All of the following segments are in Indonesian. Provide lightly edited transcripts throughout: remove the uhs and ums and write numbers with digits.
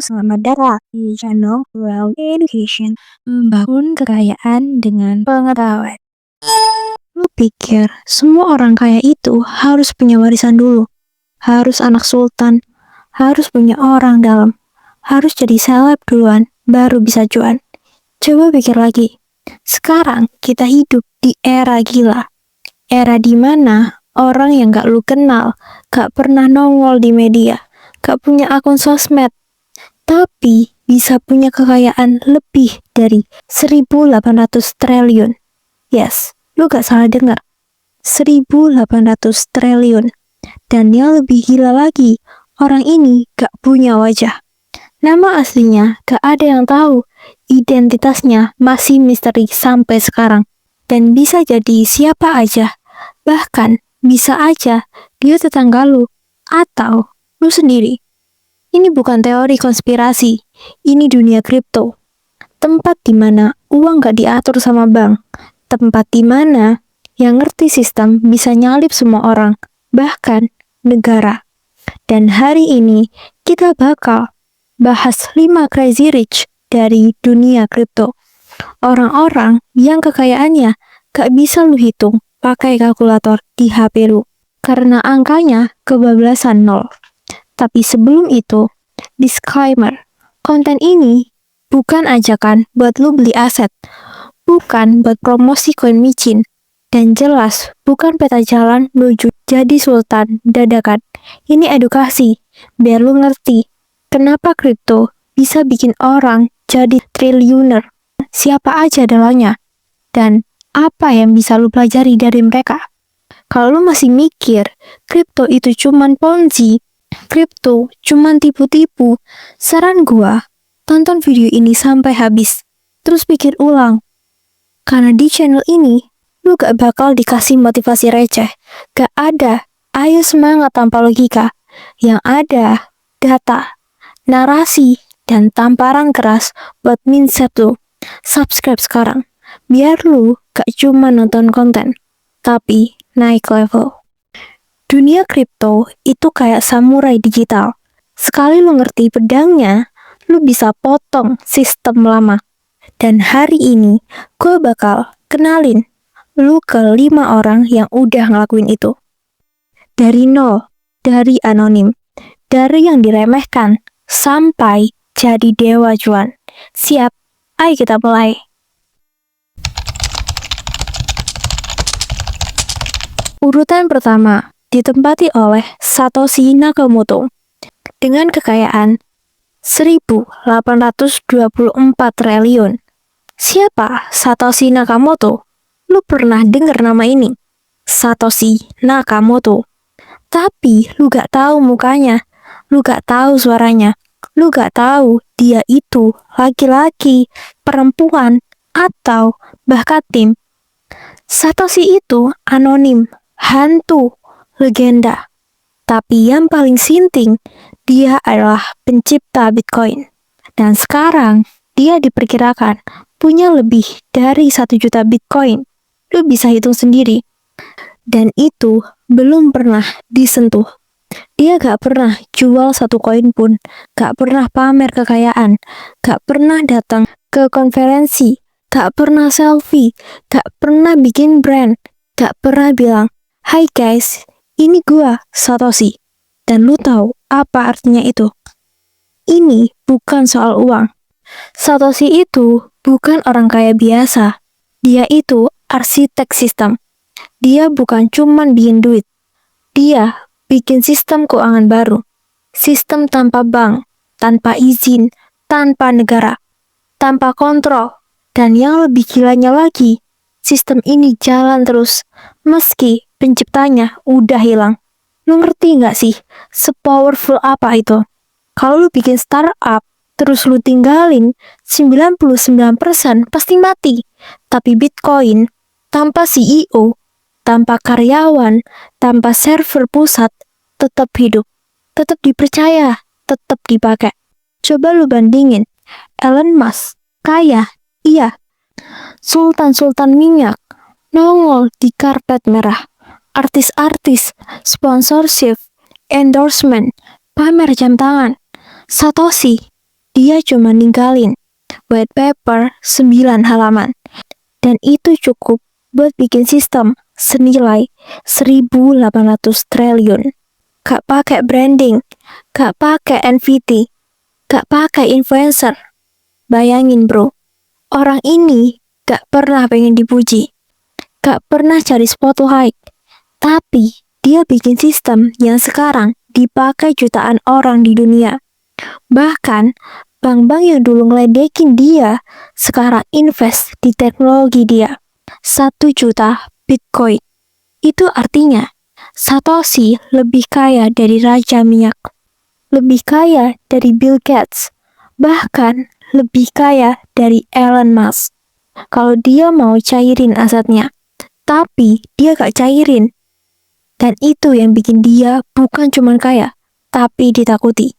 Selamat datang di channel Well Education, membangun kekayaan dengan pengetahuan. Lu pikir semua orang kaya itu harus punya warisan dulu? Harus anak sultan? Harus punya orang dalam? Harus jadi seleb duluan, baru bisa cuan? Coba pikir lagi. Sekarang kita hidup di era gila. Era dimana orang yang gak lu kenal, gak pernah nongol di media, gak punya akun sosmed, tapi bisa punya kekayaan lebih dari 1.800 triliun. Yes, lu gak salah dengar. 1.800 triliun. Dan yang lebih gila lagi, orang ini gak punya wajah. Nama aslinya gak ada yang tahu. Identitasnya masih misteri sampai sekarang. Dan bisa jadi siapa aja. Bahkan bisa aja dia tetangga lu. Atau lu sendiri. Ini bukan teori konspirasi, ini dunia kripto. Tempat di mana uang gak diatur sama bank. Tempat di mana yang ngerti sistem bisa nyalip semua orang, bahkan negara. Dan hari ini kita bakal bahas 5 crazy rich dari dunia kripto. Orang-orang yang kekayaannya gak bisa lu hitung pakai kalkulator di HP lu. Karena angkanya kebablasan 0. Tapi sebelum itu, disclaimer, konten ini bukan ajakan buat lu beli aset, bukan buat promosi koin micin, dan jelas bukan peta jalan menuju jadi sultan dadakan. Ini edukasi, biar lu ngerti kenapa kripto bisa bikin orang jadi triliuner, siapa aja dalangnya, dan apa yang bisa lu pelajari dari mereka. Kalau lu masih mikir kripto itu cuman ponzi, kripto cuman tipu-tipu, saran gua, tonton video ini sampai habis. Terus pikir ulang. Karena di channel ini, lu gak bakal dikasih motivasi receh. Gak ada, ayo semangat tanpa logika. Yang ada, data, narasi, dan tamparan keras buat mindset lu. Subscribe sekarang, biar lu gak cuma nonton konten, tapi naik level. Dunia kripto itu kayak samurai digital. Sekali lu ngerti pedangnya, lu bisa potong sistem lama. Dan hari ini, gue bakal kenalin lu ke 5 orang yang udah ngelakuin itu. Dari nol, dari anonim, dari yang diremehkan, sampai jadi dewa cuan. Siap, ayo kita mulai. Urutan pertama ditempati oleh Satoshi Nakamoto dengan kekayaan 1.824 triliun. Siapa Satoshi Nakamoto? Lu pernah dengar nama ini? Satoshi Nakamoto. Tapi lu gak tahu mukanya, lu gak tahu suaranya, lu gak tahu dia itu laki-laki, perempuan, atau bahkan tim. Satoshi itu anonim, hantu, legenda. Tapi yang paling sinting, dia adalah pencipta Bitcoin. Dan sekarang, dia diperkirakan punya lebih dari 1 juta Bitcoin. Lu bisa hitung sendiri. Dan itu belum pernah disentuh. Dia gak pernah jual 1 koin pun, gak pernah pamer kekayaan, gak pernah datang ke konferensi, gak pernah selfie, gak pernah bikin brand, gak pernah bilang, "Hai guys, ini gua, Satoshi." Dan lu tahu apa artinya itu? Ini bukan soal uang. Satoshi itu bukan orang kaya biasa. Dia itu arsitek sistem. Dia bukan cuman bikin duit. Dia bikin sistem keuangan baru. Sistem tanpa bank, tanpa izin, tanpa negara, tanpa kontrol. Dan yang lebih gilanya lagi, sistem ini jalan terus, meski penciptanya udah hilang. Lu ngerti gak sih, sepowerful apa itu? Kalau lu bikin startup, terus lu tinggalin, 99% pasti mati. Tapi Bitcoin, tanpa CEO, tanpa karyawan, tanpa server pusat, tetap hidup, tetap dipercaya, tetap dipakai. Coba lu bandingin, Elon Musk, kaya, iya. Sultan-sultan minyak, nongol di karpet merah. Artis-artis, sponsorship, endorsement, pamer jam tangan. Satoshi dia cuma ninggalin white paper 9 halaman. Dan itu cukup buat bikin sistem senilai 1.800 triliun. Gak pakai branding, gak pakai NFT, gak pakai influencer. Bayangin bro, orang ini gak pernah pengen dipuji, gak pernah cari spotlight, tapi dia bikin sistem yang sekarang dipakai jutaan orang di dunia. Bahkan, bank-bank yang dulu ngeledekin dia, sekarang invest di teknologi dia. 1 juta Bitcoin. Itu artinya, Satoshi lebih kaya dari Raja Minyak, lebih kaya dari Bill Gates, bahkan lebih kaya dari Elon Musk. Kalau dia mau cairin asetnya, tapi dia gak cairin. Dan itu yang bikin dia bukan cuma kaya, tapi ditakuti.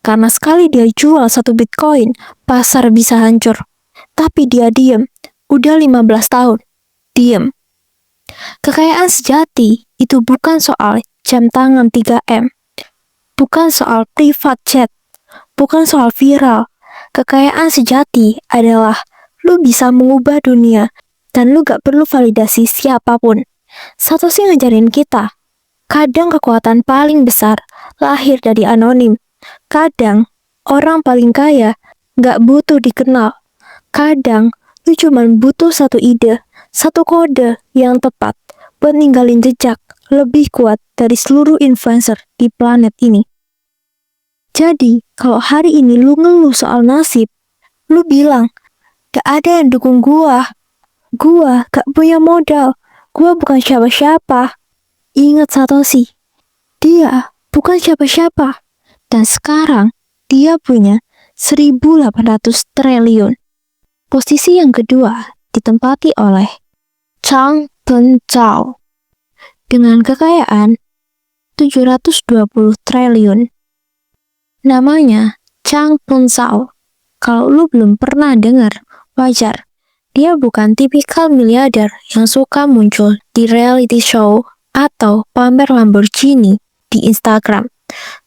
Karena sekali dia jual 1 Bitcoin, pasar bisa hancur. Tapi dia diem, udah 15 tahun, diem. Kekayaan sejati itu bukan soal jam tangan 3M, bukan soal private jet, bukan soal viral. Kekayaan sejati adalah lu bisa mengubah dunia dan lu gak perlu validasi siapapun. Satoshi ngajarin kita, kadang kekuatan paling besar lahir dari anonim. Kadang orang paling kaya gak butuh dikenal. Kadang lu cuma butuh 1 ide, 1 kode yang tepat buat ninggalin jejak lebih kuat dari seluruh influencer di planet ini. Jadi, kalau hari ini lu ngeluh soal nasib, lu bilang, gak ada yang dukung gua gak punya modal, gua bukan siapa-siapa. Ingat Satoshi, dia bukan siapa-siapa. Dan sekarang, dia punya 1.800 triliun. Posisi yang kedua ditempati oleh Chang Peng-Zhao dengan kekayaan 720 triliun. Namanya Chang Peng-Zhao. Kalau lu belum pernah dengar, wajar. Dia bukan tipikal miliarder yang suka muncul di reality show atau pamer Lamborghini di Instagram.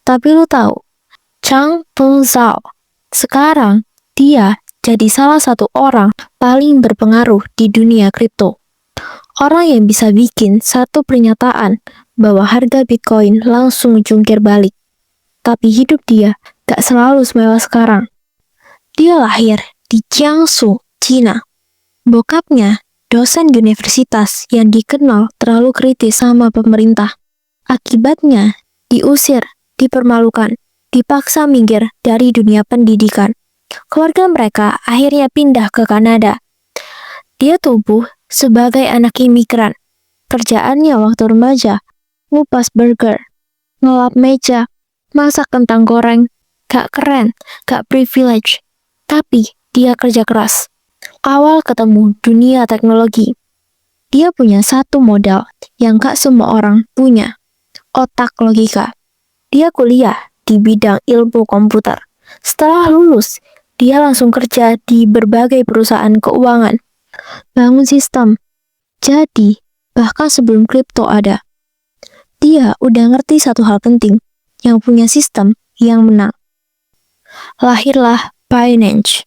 Tapi lu tahu, Chang Peng-Zhao sekarang dia jadi salah satu orang paling berpengaruh di dunia kripto. Orang yang bisa bikin satu pernyataan bahwa harga Bitcoin langsung jungkir balik. Tapi hidup dia gak selalu semewah sekarang. Dia lahir di Jiangsu, Cina. Bokapnya dosen universitas yang dikenal terlalu kritis sama pemerintah. Akibatnya diusir, dipermalukan, dipaksa minggir dari dunia pendidikan. Keluarga mereka akhirnya pindah ke Kanada. Dia tumbuh sebagai anak imigran. Kerjaannya waktu remaja, ngupas burger, ngelap meja, masak kentang goreng. Gak keren, gak privilege. Tapi dia kerja keras. Awal ketemu dunia teknologi. Dia punya 1 modal yang gak semua orang punya. Otak logika. Dia kuliah di bidang ilmu komputer. Setelah lulus, dia langsung kerja di berbagai perusahaan keuangan. Bangun sistem. Jadi, bahkan sebelum kripto ada, dia udah ngerti satu hal penting, yang punya sistem yang menang. Lahirlah Binance.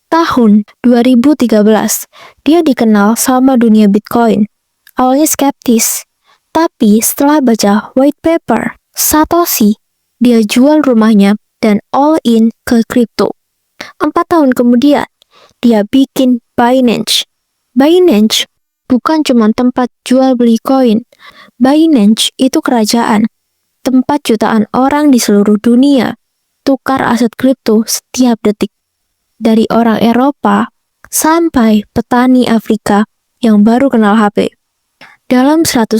Tahun 2013, dia dikenal sama dunia Bitcoin. Awalnya skeptis, tapi setelah baca white paper Satoshi, dia jual rumahnya dan all in ke kripto. 4 tahun kemudian, dia bikin Binance. Binance bukan cuma tempat jual beli koin. Binance itu kerajaan, tempat jutaan orang di seluruh dunia tukar aset kripto setiap detik. Dari orang Eropa sampai petani Afrika yang baru kenal HP. Dalam 180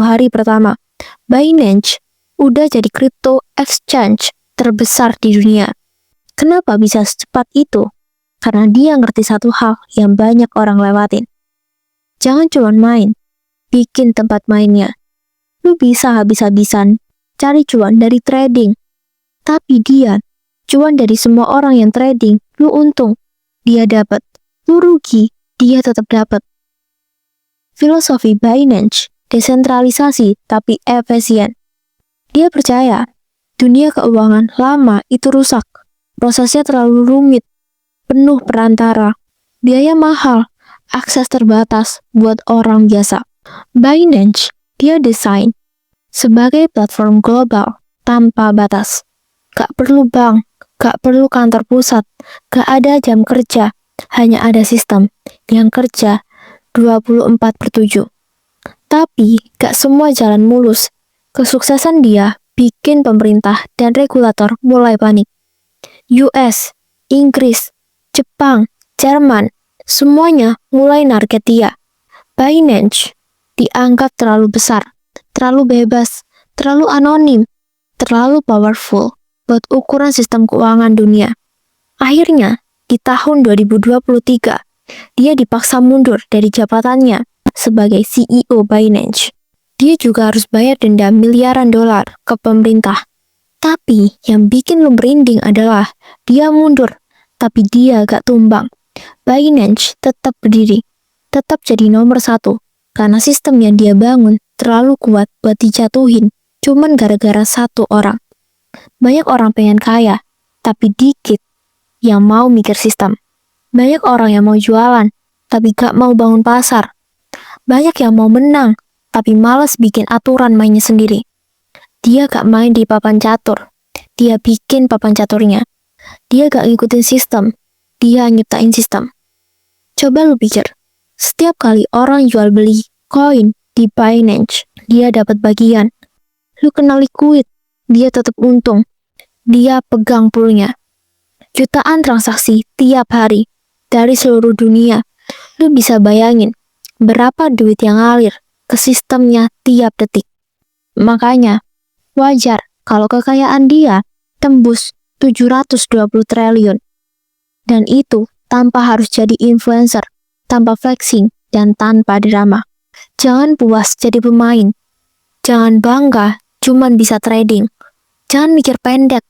hari pertama, Binance udah jadi crypto exchange terbesar di dunia. Kenapa bisa secepat itu? Karena dia ngerti satu hal yang banyak orang lewatin. Jangan cuma main, bikin tempat mainnya. Lu bisa habis-habisan cari cuan dari trading. Tapi dia, cuan dari semua orang yang trading, lu untung, dia dapat. Lu rugi, dia tetap dapat. Filosofi Binance, desentralisasi tapi efisien. Dia percaya, dunia keuangan lama itu rusak. Prosesnya terlalu rumit, penuh perantara, biaya mahal, akses terbatas buat orang biasa. Binance, dia desain sebagai platform global tanpa batas. Gak perlu bank, gak perlu kantor pusat, gak ada jam kerja, hanya ada sistem yang kerja 24/7. Tapi gak semua jalan mulus. Kesuksesan dia bikin pemerintah dan regulator mulai panik. US, Inggris, Jepang, Jerman, semuanya mulai narget dia. Binance dianggap terlalu besar, terlalu bebas, terlalu anonim, terlalu powerful buat ukuran sistem keuangan dunia. Akhirnya, di tahun 2023, dia dipaksa mundur dari jabatannya sebagai CEO Binance. Dia juga harus bayar denda miliaran dolar ke pemerintah. Tapi yang bikin lo merinding adalah dia mundur, tapi dia gak tumbang. Binance tetap berdiri, tetap jadi nomor 1, karena sistem yang dia bangun terlalu kuat buat dijatuhin cuman gara-gara satu orang. Banyak orang pengen kaya, tapi dikit yang mau mikir sistem. Banyak orang yang mau jualan, tapi gak mau bangun pasar. Banyak yang mau menang, tapi malas bikin aturan mainnya sendiri. Dia gak main di papan catur, dia bikin papan caturnya. Dia gak ngikutin sistem, dia nyiptain sistem. Coba lu pikir, setiap kali orang jual beli koin di Binance, dia dapat bagian. Lu kena liquid, dia tetap untung. Dia pegang poolnya. Jutaan transaksi tiap hari dari seluruh dunia. Lu bisa bayangin berapa duit yang ngalir ke sistemnya tiap detik. Makanya, wajar kalau kekayaan dia tembus 720 triliun. Dan itu tanpa harus jadi influencer, tanpa flexing, dan tanpa drama. Jangan puas jadi pemain. Jangan bangga cuman bisa trading. Jangan mikir pendek.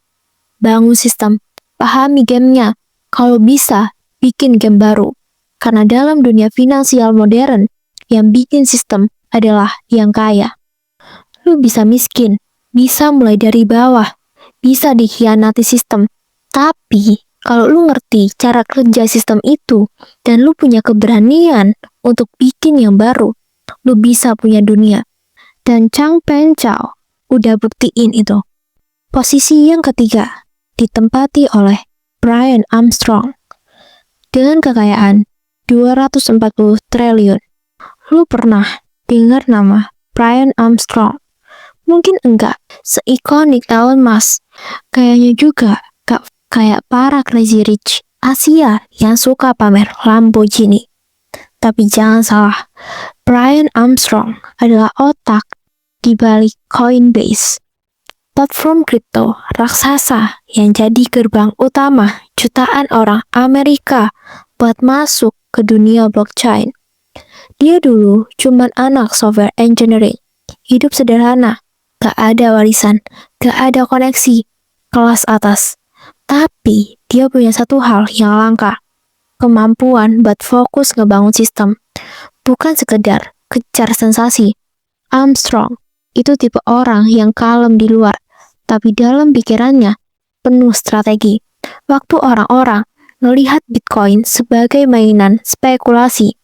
Bangun sistem, pahami gamenya. Kalau bisa, bikin game baru. Karena dalam dunia finansial modern, yang bikin sistem adalah yang kaya. Lu bisa miskin, bisa mulai dari bawah, bisa dikhianati sistem. Tapi, kalau lu ngerti cara kerja sistem itu, dan lu punya keberanian untuk bikin yang baru, lu bisa punya dunia. Dan Changpeng Zhao udah buktiin itu. Posisi yang ketiga ditempati oleh Brian Armstrong dengan kekayaan 240 triliun. Lu pernah dengar nama Brian Armstrong? Mungkin enggak seikonik Elon Musk. Kayaknya juga gak kayak para crazy rich Asia yang suka pamer Lamborghini. Tapi jangan salah, Brian Armstrong adalah otak di balik Coinbase, platform kripto raksasa yang jadi gerbang utama jutaan orang Amerika buat masuk ke dunia blockchain. Dia dulu cuman anak software engineering, hidup sederhana, gak ada warisan, gak ada koneksi, kelas atas. Tapi dia punya satu hal yang langka, kemampuan buat fokus ngebangun sistem, bukan sekedar kejar sensasi. Armstrong itu tipe orang yang kalem di luar, tapi dalam pikirannya penuh strategi. Waktu orang-orang melihat Bitcoin sebagai mainan spekulasi,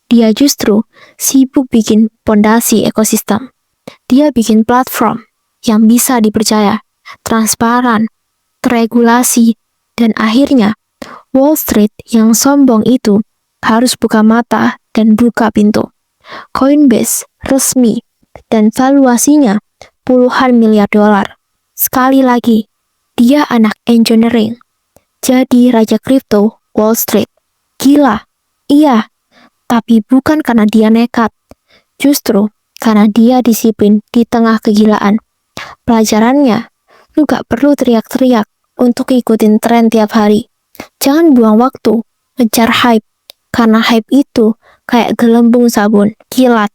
dia justru sibuk bikin pondasi ekosistem. Dia bikin platform yang bisa dipercaya, transparan, teregulasi, dan akhirnya Wall Street yang sombong itu harus buka mata dan buka pintu. Coinbase resmi dan valuasinya puluhan miliar dolar. Sekali lagi, dia anak engineering. Jadi raja kripto Wall Street. Gila, iya. Tapi bukan karena dia nekat. Justru karena dia disiplin di tengah kegilaan. Pelajarannya, lu gak perlu teriak-teriak untuk ikutin tren tiap hari. Jangan buang waktu ngejar hype. Karena hype itu kayak gelembung sabun, kilat,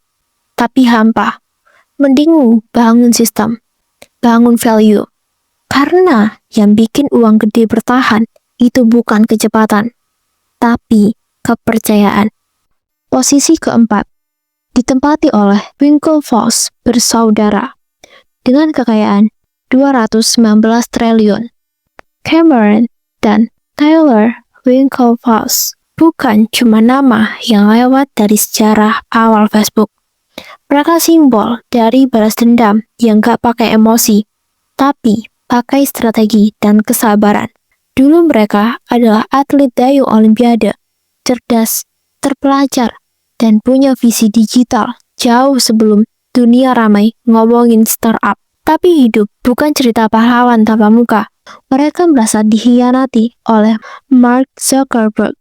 tapi hampa. Mending lu bangun sistem, bangun value. Karena yang bikin uang gede bertahan itu bukan kecepatan, tapi kepercayaan. Posisi keempat ditempati oleh Winklevoss bersaudara dengan kekayaan 219 triliun. Cameron Dan Tyler Winklevoss bukan cuma nama yang lewat dari sejarah awal Facebook. Mereka simbol dari balas dendam yang gak pakai emosi, tapi pakai strategi dan kesabaran. Dulu mereka adalah atlet dayung olimpiade, cerdas, terpelajar, dan punya visi digital jauh sebelum dunia ramai ngomongin startup. Tapi hidup bukan cerita pahlawan tanpa muka. Mereka merasa dikhianati oleh Mark Zuckerberg,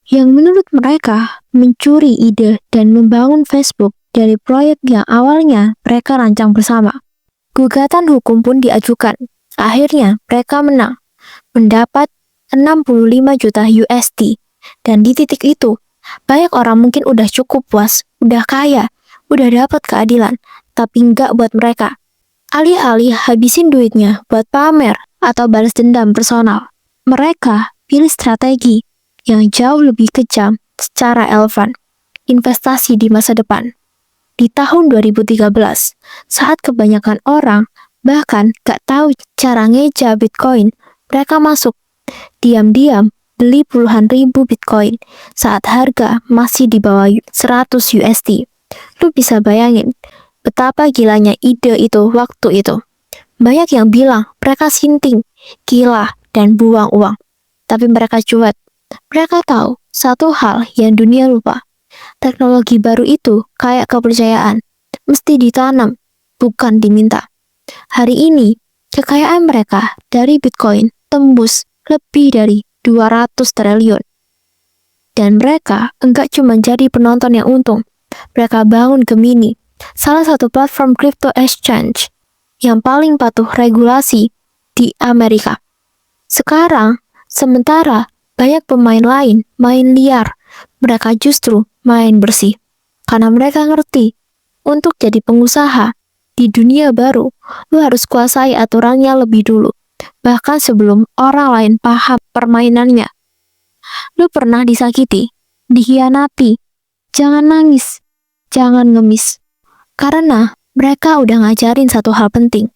yang menurut mereka mencuri ide dan membangun Facebook dari proyek yang awalnya mereka rancang bersama. Gugatan hukum pun diajukan. Akhirnya mereka menang, mendapat 65 juta USD. Dan di titik itu, banyak orang mungkin udah cukup puas, udah kaya, udah dapat keadilan, tapi nggak buat mereka. Alih-alih habisin duitnya buat pamer atau balas dendam personal, mereka pilih strategi yang jauh lebih kejam secara elevan. Investasi di masa depan. Di tahun 2013, saat kebanyakan orang bahkan gak tahu cara ngeja Bitcoin, mereka masuk. Diam-diam beli puluhan ribu Bitcoin saat harga masih di bawah 100 USD. Lu bisa bayangin betapa gilanya ide itu waktu itu. Banyak yang bilang mereka sinting, gila, dan buang uang. Tapi mereka cuek. Mereka tahu satu hal yang dunia lupa. Teknologi baru itu kayak kepercayaan. Mesti ditanam, bukan diminta. Hari ini, kekayaan mereka dari Bitcoin tembus lebih dari 200 triliun. Dan mereka enggak cuma jadi penonton yang untung. Mereka bangun Gemini, salah satu platform crypto exchange yang paling patuh regulasi di Amerika. Sekarang, sementara banyak pemain lain main liar, mereka justru main bersih. Karena mereka ngerti, untuk jadi pengusaha di dunia baru, lu harus kuasai aturannya lebih dulu. Bahkan sebelum orang lain paham permainannya. Lu pernah disakiti, dikhianati, jangan nangis, jangan ngemis. Karena mereka udah ngajarin satu hal penting.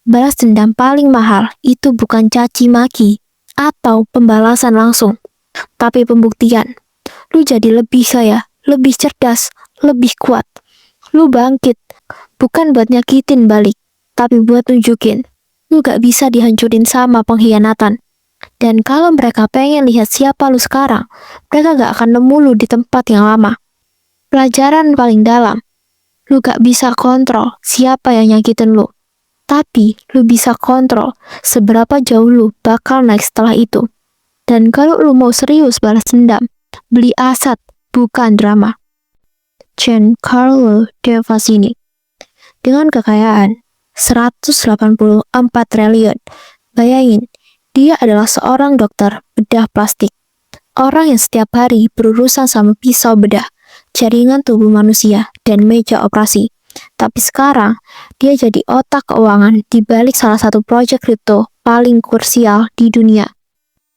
Balas dendam paling mahal itu bukan caci maki atau pembalasan langsung, tapi pembuktian. Lu jadi lebih kaya, lebih cerdas, lebih kuat. Lu bangkit, bukan buat nyakitin balik, tapi buat nunjukin. Lu gak bisa dihancurin sama pengkhianatan. Dan kalau mereka pengen lihat siapa lu sekarang, mereka gak akan nemu lu di tempat yang lama. Pelajaran paling dalam. Lu gak bisa kontrol siapa yang nyakitin lu. Tapi lu bisa kontrol seberapa jauh lu bakal naik setelah itu. Dan kalau lu mau serius balas dendam, beli aset, bukan drama. Giancarlo Devasini. Dengan kekayaan 184 triliun. Bayangin, dia adalah seorang dokter bedah plastik. Orang yang setiap hari berurusan sama pisau bedah, jaringan tubuh manusia, dan meja operasi. Tapi sekarang, dia jadi otak keuangan di balik salah satu proyek kripto paling krusial di dunia.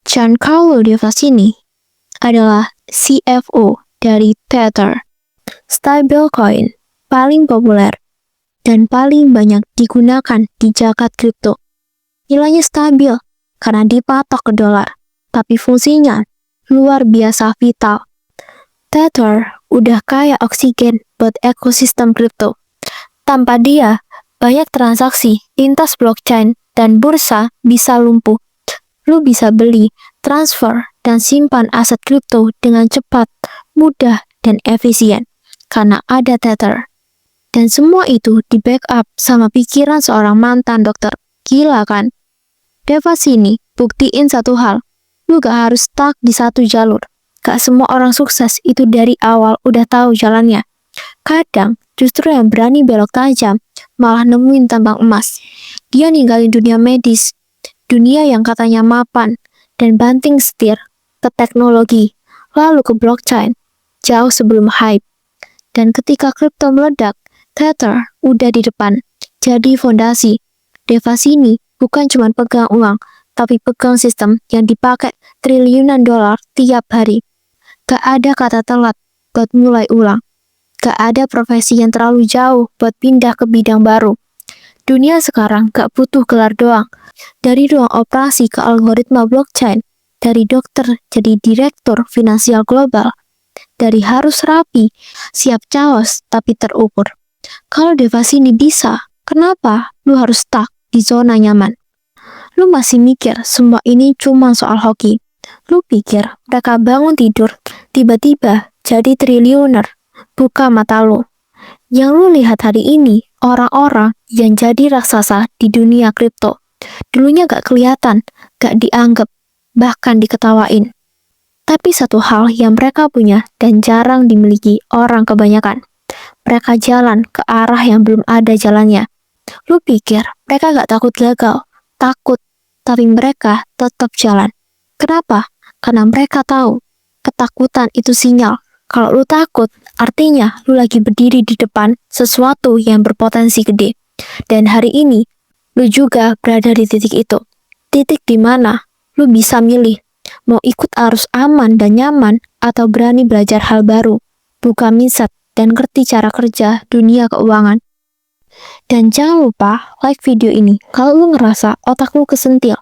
Giancarlo Devasini adalah CFO dari Tether, stablecoin paling populer dan paling banyak digunakan di jagat kripto. Nilainya stabil karena dipatok ke dolar, tapi fungsinya luar biasa vital. Tether udah kayak oksigen buat ekosistem kripto. Tanpa dia, banyak transaksi lintas blockchain dan bursa bisa lumpuh. Lu bisa beli, transfer, dan simpan aset kripto dengan cepat, mudah, dan efisien karena ada Tether. Dan semua itu di backup sama pikiran seorang mantan dokter. Gila kan? Devasini buktiin satu hal, lu gak harus stuck di satu jalur. Gak semua orang sukses itu dari awal udah tahu jalannya. Kadang justru yang berani belok tajam malah nemuin tambang emas. Dia ninggalin dunia medis, dunia yang katanya mapan, dan banting setir ke teknologi, lalu ke blockchain, jauh sebelum hype. Dan ketika kripto meledak, Tether udah di depan, jadi fondasi. Devasini bukan cuma pegang uang, tapi pegang sistem yang dipakai triliunan dolar tiap hari. Gak ada kata telat buat mulai ulang. Gak ada profesi yang terlalu jauh buat pindah ke bidang baru. Dunia sekarang gak butuh gelar doang, Dari ruang operasi ke algoritma blockchain, dari dokter jadi direktur finansial global, dari harus rapi, siap chaos tapi terukur. Kalau Devasi ini bisa, kenapa lu harus stuck di zona nyaman? Lu masih mikir semua ini cuma soal hoki. Lu pikir mereka bangun tidur, tiba-tiba jadi triliuner. Buka mata lu. Yang lu lihat hari ini, orang-orang yang jadi raksasa di dunia kripto. Dulunya gak kelihatan, gak dianggap, bahkan diketawain. Tapi satu hal yang mereka punya dan jarang dimiliki orang kebanyakan. Mereka jalan ke arah yang belum ada jalannya. Lu pikir mereka gak takut gagal? Takut, tapi mereka tetap jalan. Kenapa? Karena mereka tahu ketakutan itu sinyal. Kalau lu takut, artinya lu lagi berdiri di depan sesuatu yang berpotensi gede. Dan hari ini, lu juga berada di titik itu. Titik di mana lu bisa milih mau ikut arus aman dan nyaman atau berani belajar hal baru, buka mindset dan ngerti cara kerja dunia keuangan. Dan jangan lupa like video ini kalau lu ngerasa otak lu kesentil.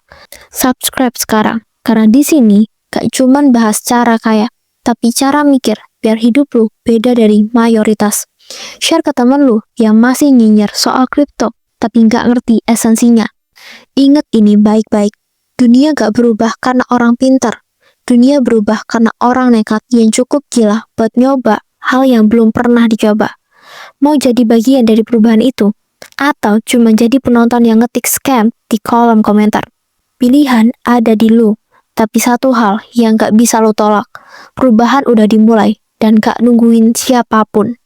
Subscribe sekarang, karena di sini gak cuman bahas cara kaya, tapi cara mikir biar hidup lu beda dari mayoritas. Share ke temen lu yang masih nyinyir soal kripto, tapi gak ngerti esensinya. Ingat ini baik-baik, dunia gak berubah karena orang pintar. Dunia berubah karena orang nekat yang cukup gila buat nyoba hal yang belum pernah dicoba. Mau jadi bagian dari perubahan itu? Atau cuma jadi penonton yang ngetik scam di kolom komentar? Pilihan ada di lu. Tapi satu hal yang gak bisa lu tolak, perubahan udah dimulai dan gak nungguin siapapun.